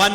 1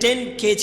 10 kg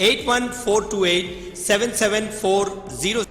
8142877440।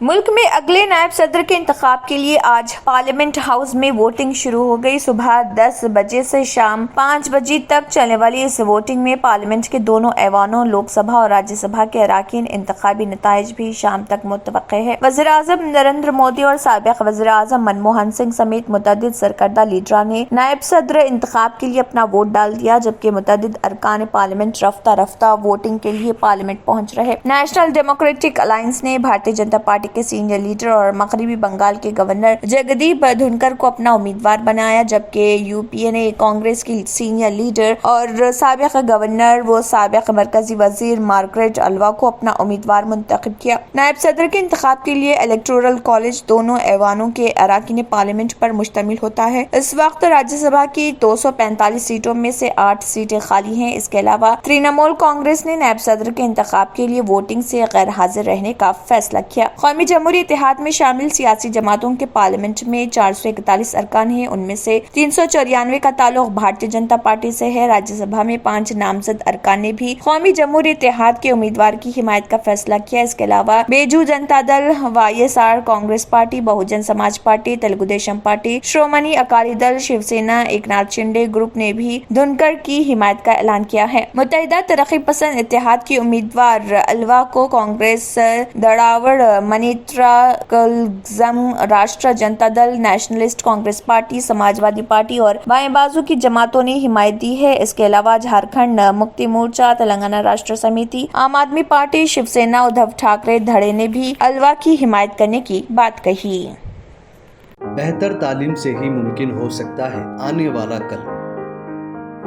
ملک میں اگلے نائب صدر کے انتخاب کے لیے آج پارلیمنٹ ہاؤس میں ووٹنگ شروع ہو گئی۔ صبح 10 بجے سے شام 5 بجے تک چلنے والی اس ووٹنگ میں پارلیمنٹ کے دونوں ایوانوں لوک سبھا اور راجیہ سبھا کے اراکین انتخابی نتائج بھی شام تک متوقع ہے۔ وزیر اعظم نریندر مودی اور سابق وزیر اعظم منموہن سنگھ سمیت متعدد سرکردہ لیڈران نے نائب صدر انتخاب کے لیے اپنا ووٹ ڈال دیا، جبکہ متعدد ارکان پارلیمنٹ رفتہ رفتہ ووٹنگ کے لیے پارلیمنٹ پہنچ رہے۔ نیشنل ڈیموکریٹک الائنس نے بھارتیہ جنتا پارٹی کے سینئر لیڈر اور مغربی بنگال کے گورنر جگدیپ دھنکر کو اپنا امیدوار بنایا، جبکہ یو پی اے نے کانگریس کی سینئر لیڈر اور سابق گورنر و سابق مرکزی وزیر مارگریٹ الوا کو اپنا امیدوار منتخب کیا۔ نائب صدر کے انتخاب کے لیے الیکٹورل کالج دونوں ایوانوں کے اراکین پارلیمنٹ پر مشتمل ہوتا ہے۔ اس وقت راجیہ سبھا کی 245 سیٹوں میں سے 8 سیٹیں خالی ہیں۔ اس کے علاوہ ترنمول کانگریس نے نائب صدر کے انتخاب کے لیے ووٹنگ سے غیر حاضر رہنے کا فیصلہ کیا۔ قومی جمہوری اتحاد میں شامل سیاسی جماعتوں کے پارلیمنٹ میں 441 ارکان ہیں، ان میں سے 394 کا تعلق بھارتیہ جنتا پارٹی سے ہے۔ راجیہ سبھا میں 5 نامزد ارکان نے بھی قومی جمہوری اتحاد کے امیدوار کی حمایت کا فیصلہ کیا۔ اس کے علاوہ Biju Janata Dal, Y S R, Congress party, Bahujan Samaj party, Telugu Desam party, Shiromani Akali Dal, Shiv Sena, Eknath Shinde group نے بھی دھنکر کی حمایت کا اعلان کیا ہے۔ متحدہ ترقی پسند اتحاد کی امیدوار الوا کو کانگریس، دراوڑ منیترا کلگزم، راشٹر جنتا دل، نیشنلسٹ کانگریس پارٹی، سماج وادی پارٹی اور بائیں بازو کی جماعتوں نے حمایت دی ہے۔ اس کے علاوہ جھارکھنڈ مکتی مورچہ، تلنگانہ راشٹر سمیتی، عام آدمی پارٹی، شیو سینا، ادھو ٹھاکرے دھڑے نے بھی الوا کی حمایت کرنے کی بات کہی۔ بہتر تعلیم سے ہی ممکن ہو سکتا ہے آنے والا کل۔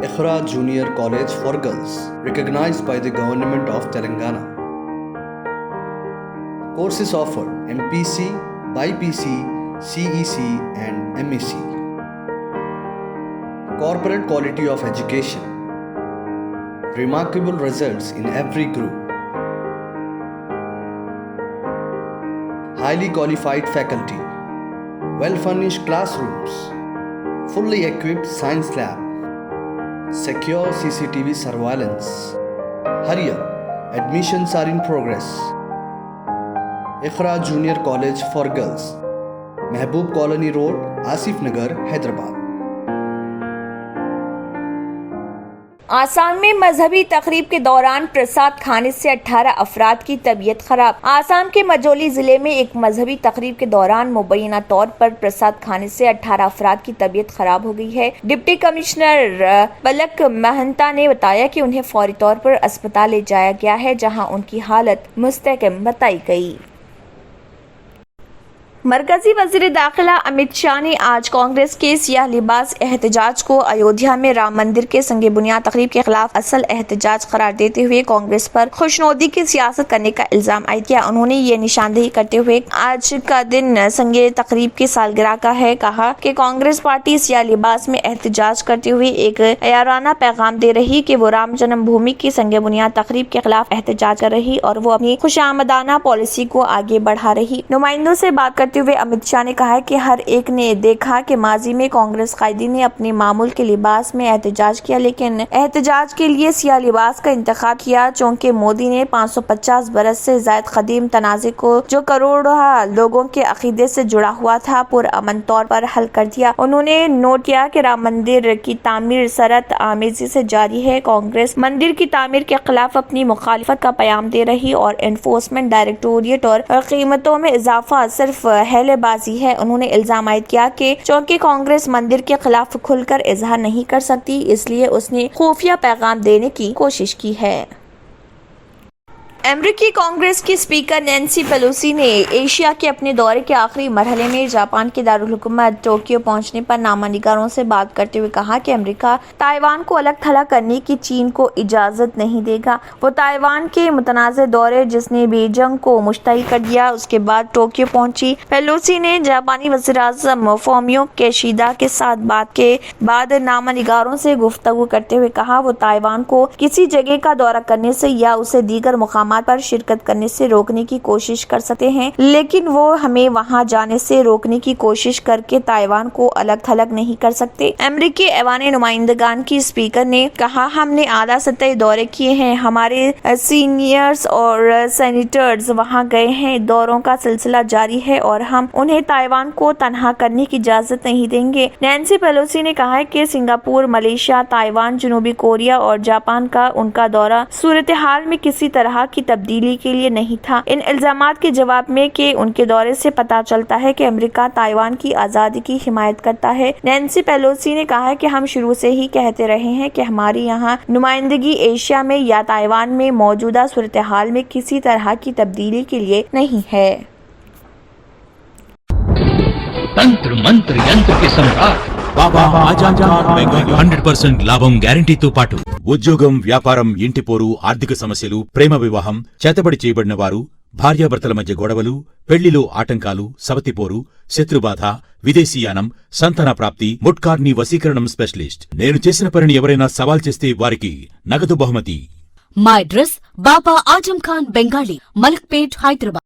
Iqra junior college for girls recognized by the government of Telangana. Courses offered: MPC, BPC, CEC and MEC. Corporate quality of education. Remarkable results in every group. Highly qualified faculty. Well-furnished classrooms. Fully equipped science lab. Secure CCTV surveillance. Hurry up, admissions are in progress. Iqra Junior College for Girls, Mehboob Colony Road, Asif Nagar, Hyderabad. Assam میں مذہبی تقریب کے دوران پرساد کھانے سے 18 افراد کی طبیعت خراب۔ آسام کے مجولی ضلع میں ایک مذہبی تقریب کے دوران مبینہ طور پر پرساد کھانے سے 18 افراد کی طبیعت خراب ہو گئی ہے۔ ڈپٹی کمشنر پلک مہنتا نے بتایا کہ انہیں فوری طور پر اسپتال لے جایا گیا ہے، جہاں ان کی حالت مستحکم بتائی گئی۔ مرکزی وزیر داخلہ امت شاہ نے آج کانگریس کے سیاہ لباس احتجاج کو ایودھیا میں رام مندر کے سنگ بنیاد تقریب کے خلاف اصل احتجاج قرار دیتے ہوئے کانگریس پر خوشنودی کی سیاست کرنے کا الزام عائد کیا۔ انہوں نے یہ نشاندہی کرتے ہوئے آج کا دن سنگ تقریب کی سالگرہ کا ہے، کہا کہ کانگریس پارٹی سیاہ لباس میں احتجاج کرتے ہوئے ایک عیارانہ پیغام دے رہی کہ وہ رام جنم بھومی کی سنگ بنیاد تقریب کے خلاف احتجاج کر رہی اور وہ اپنی خوشامدانہ پالیسی کو آگے بڑھا رہی۔ نمائندوں سے بات کرتے ہوئے امت شاہ نے کہا کہ ہر ایک نے دیکھا کہ ماضی میں کانگریس قائدین نے اپنے معمول کے لباس میں احتجاج کیا، لیکن احتجاج کے لیے سیاہ لباس کا انتخاب کیا، چونکہ مودی نے 550 برس سے زائد قدیم تنازع کو جو کروڑوں لوگوں کے عقیدے سے جڑا ہوا تھا پرامن طور پر حل کر دیا۔ انہوں نے نوٹ کیا کہ رام مندر کی تعمیر سرعت آمیزی سے جاری ہے۔ کانگریس مندر کی تعمیر کے خلاف اپنی مخالفت کا پیام دے رہی اور انفورسمنٹ ڈائریکٹوریٹ اور قیمتوں میں اضافہ صرف ہیلے بازی ہے۔ انہوں نے الزام عائد کیا کہ چونکہ کانگریس مندر کے خلاف کھل کر اظہار نہیں کر سکتی، اس لیے اس نے خفیہ پیغام دینے کی کوشش کی ہے۔ امریکی کانگریس کی اسپیکر نینسی پیلوسی نے ایشیا کے اپنے دورے کے آخری مرحلے میں جاپان کے دارالحکومت ٹوکیو پہنچنے پر نامہ نگاروں سے بات کرتے ہوئے کہا کہ امریکہ تائیوان کو الگ تھلگ کرنے کی چین کو اجازت نہیں دے گا۔ وہ تائیوان کے متنازع دورے جس نے بیجنگ کو مشتعل کر دیا اس کے بعد ٹوکیو پہنچی۔ پیلوسی نے جاپانی وزیر اعظم فومیو کیشیدا کے ساتھ بات کے بعد نامہ نگاروں سے گفتگو کرتے ہوئے کہا وہ تائیوان کو کسی جگہ کا دورہ کرنے سے یا اسے دیگر مقامات اقدامات پر شرکت کرنے سے روکنے کی کوشش کر سکتے ہیں، لیکن وہ ہمیں وہاں جانے سے روکنے کی کوشش کر کے تائیوان کو الگ تھلگ نہیں کر سکتے۔ امریکی ایوان نمائندگان کی اسپیکر نے کہا، ہم نے اعلیٰ سطحی دورے کیے ہیں، ہمارے سینئرز اور سینیٹرز وہاں گئے ہیں، دوروں کا سلسلہ جاری ہے اور ہم انہیں تائیوان کو تنہا کرنے کی اجازت نہیں دیں گے۔ نینسی پیلوسی نے کہا کہ سنگاپور، ملیشیا، تائیوان، جنوبی کوریا اور جاپان کا ان کا دورہ صورتحال میں کسی طرح کی تبدیلی کے لیے نہیں تھا۔ ان الزامات کے جواب میں کہ ان کے دورے سے پتہ چلتا ہے کہ امریکہ تائیوان کی آزادی کی حمایت کرتا ہے، نینسی پیلوسی نے کہا کہ ہم شروع سے ہی کہتے رہے ہیں کہ ہماری یہاں نمائندگی ایشیا میں یا تائیوان میں موجودہ صورتحال میں کسی طرح کی تبدیلی کے لیے نہیں ہے۔ తంత్ర మంత్ర యంత్ర కి సమ్రాట్ బాబా ఆజాం ఖాన్ బెంగాలీ 100% లాభం గ్యారంటీతో పాటు ఉద్యోగం, వ్యాపారం, ఇంటి పోరు, ఆర్థిక సమస్యలు, ప్రేమ వివాహం, చేతబడి చేయబడిన వారు, భార్యాభర్తల మధ్య గొడవలు, పెళ్లిలో ఆటంకాలు, సవతిపోరు, శత్రుబాధ, విదేశీయానం, సంతాన ప్రాప్తి, ముట్కార్ని వశీకరణం స్పెషలిస్ట్. నేను చేసిన పనిని ఎవరైనా సవాల్ చేస్తే వారికి నగదు బహుమతి. మా address Baba Azam Khan Bengali, Malakpet, Hyderabad.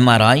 MRI,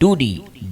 2D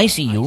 ICU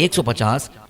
150,